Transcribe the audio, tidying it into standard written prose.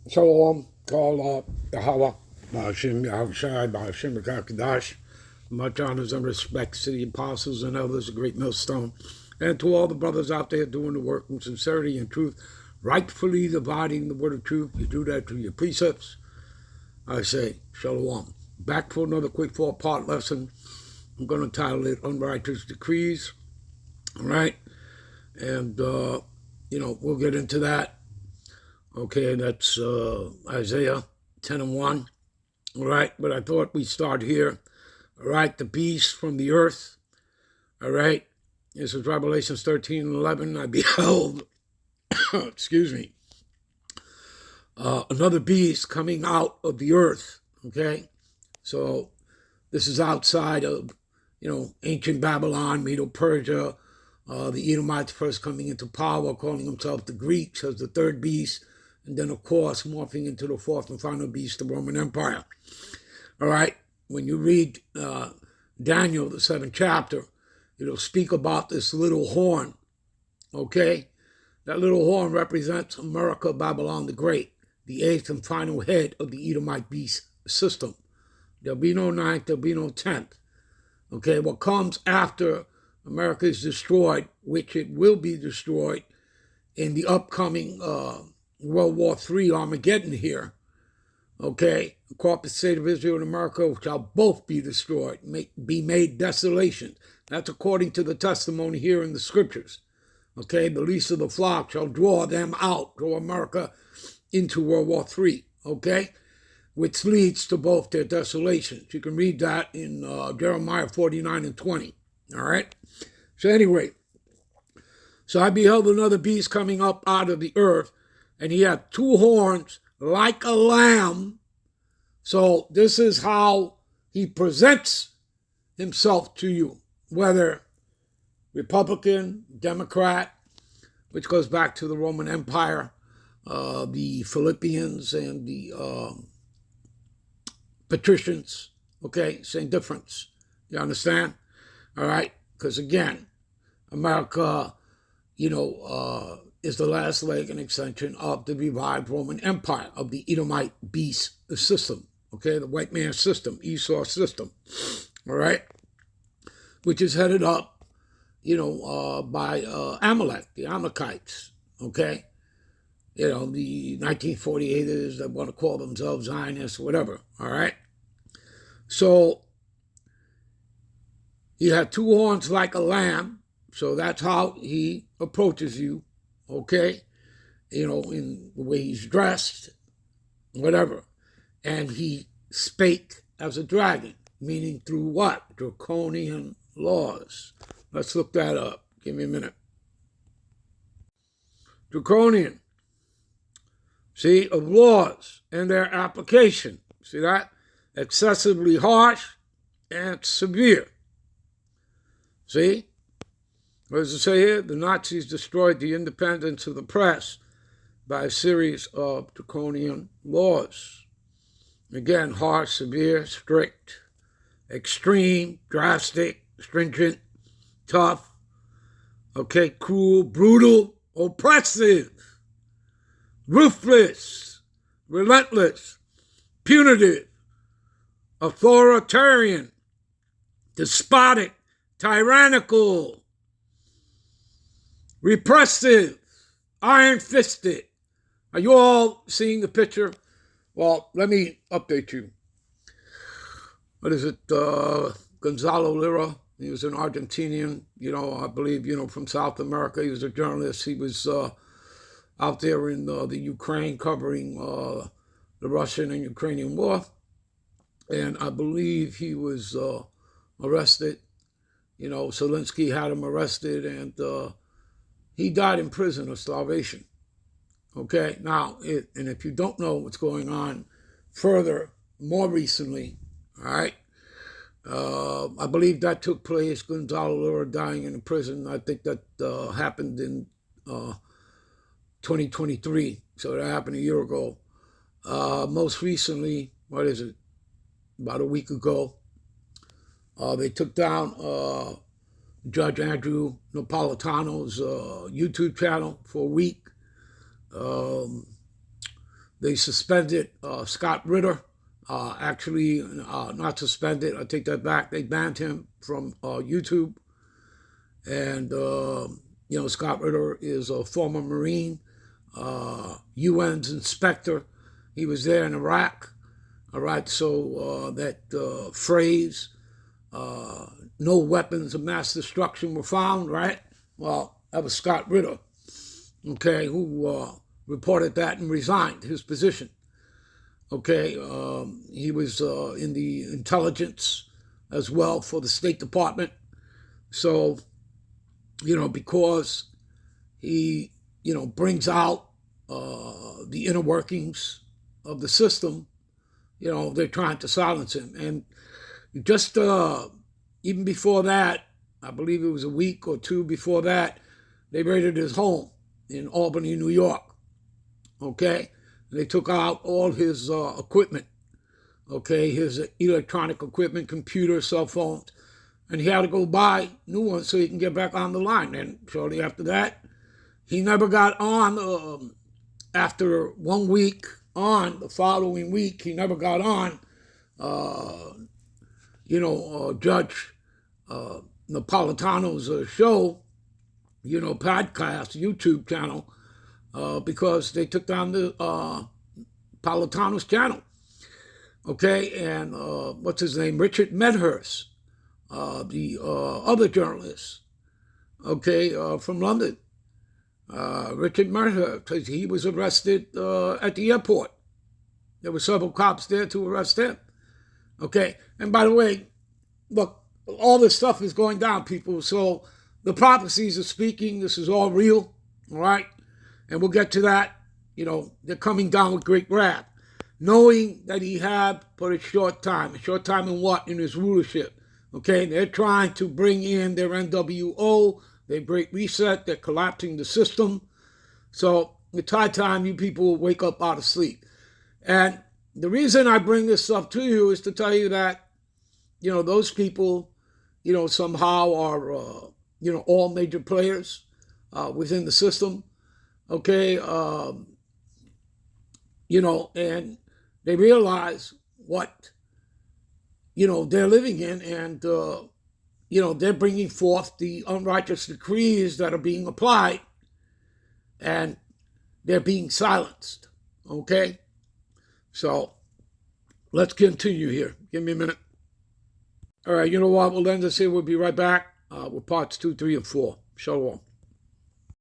Shalom, call Yahweh, Ba'ashim Yahushai, Ba'ashim Rakakadash. Much honors and respects to the apostles and elders, a great millstone, and to all the brothers out there doing the work in sincerity and truth, rightfully dividing the word of truth. You do that through your precepts. I say, Shalom. Back for another quick 4-part lesson. I'm going to title it Unrighteous Decrees. All right? And, we'll get into that. Okay, that's Isaiah 10:1. All right, but I thought we'd start here. All right, the beast from the earth. All right, this is Revelation 13:11. I beheld, excuse me, another beast coming out of the earth. Okay, so this is outside of, ancient Babylon, Medo-Persia, the Edomites first coming into power, calling themselves the Greeks as the third beast, and then, of course, morphing into the fourth and final beast, the Roman Empire. All right, when you read Daniel, the 7th chapter, it'll speak about this little horn, okay? That little horn represents America, Babylon the Great, the eighth and final head of the Edomite beast system. There'll be no ninth, there'll be no 10th. Okay, what comes after America is destroyed, which it will be destroyed in the upcoming World War III Armageddon here, okay, the corporate state of Israel and America shall both be destroyed, be made desolation. That's according to the testimony here in the scriptures. Okay, the least of the flock shall draw them out, draw America into World War III, okay, which leads to both their desolations. You can read that in Jeremiah 49:20, all right? So anyway, so I beheld another beast coming up out of the earth, and he had two horns like a lamb. So this is how he presents himself to you, whether Republican, Democrat, which goes back to the Roman Empire, the Philippians and the patricians, okay, same difference. You understand? All right? Because again, America, is the last leg and extension of the revived Roman Empire, of the Edomite beast system, okay, the white man system, Esau system, all right, which is headed up, by Amalek, the Amalekites, okay, the 1948ers that want to call themselves Zionists, whatever, all right. So he had two horns like a lamb, so that's how he approaches you, okay, in the way he's dressed, whatever. And he spake as a dragon, meaning through what? Draconian laws. Let's look that up. Give me a minute. Draconian, see, of laws and their application. See that? Excessively harsh and severe. See? What does it say here? The Nazis destroyed the independence of the press by a series of draconian laws. Again, harsh, severe, strict, extreme, drastic, stringent, tough, okay, cruel, brutal, oppressive, ruthless, relentless, punitive, authoritarian, despotic, tyrannical, repressive, iron-fisted. Are you all seeing the picture? Well, let me update you. What is it? Gonzalo Lira. He was an Argentinian, I believe, from South America. He was a journalist. He was out there in the Ukraine covering the Russian and Ukrainian war. And I believe he was arrested. Zelensky had him arrested, and he died in prison of starvation. Okay, now, and if you don't know what's going on further, more recently, all right, I believe that took place, Gonzalo Lira dying in a prison. I think that happened in 2023, so that happened a year ago. Most recently, what is it, about a week ago, they took down Judge Andrew Napolitano's YouTube channel for a week. They suspended Scott Ritter. Actually, not suspended. I take that back. They banned him from YouTube. And, Scott Ritter is a former Marine, UN's inspector. He was there in Iraq. All right, so that phrase, no weapons of mass destruction were found, right? Well, that was Scott Ritter, okay, who reported that and resigned his position. Okay, he was in the intelligence as well for the State Department. So, because he, brings out the inner workings of the system, they're trying to silence him. And just even before that, I believe it was a week or two before that, they raided his home in Albany, New York. Okay? And they took out all his equipment. Okay? His electronic equipment, computers, cell phones. And he had to go buy new ones so he can get back on the line. And shortly after that, he never got on. After 1 week on, the following week, he never got on, Judge Napolitano's show, podcast, YouTube channel, because they took down the Napolitano's channel. Okay, and what's his name? Richard Medhurst, the other journalist, okay, from London. Richard Medhurst, because he was arrested at the airport. There were several cops there to arrest him. Okay, and by the way, look, all this stuff is going down, people. So the prophecies are speaking. This is all real, all right? And we'll get to that. They're coming down with great wrath, knowing that he had for a short time. A short time in what? In his rulership. Okay, they're trying to bring in their NWO, their Great Reset. They're collapsing the system. So it's high time you people wake up out of sleep. And the reason I bring this stuff to you is to tell you that, those people, somehow are, all major players within the system. Okay, and they realize what, they're living in, and, they're bringing forth the unrighteous decrees that are being applied, and they're being silenced, okay? So let's continue here. Give me a minute. All right, you know what? We'll end this here. We'll be right back with parts 2, 3, and 4. Shalom.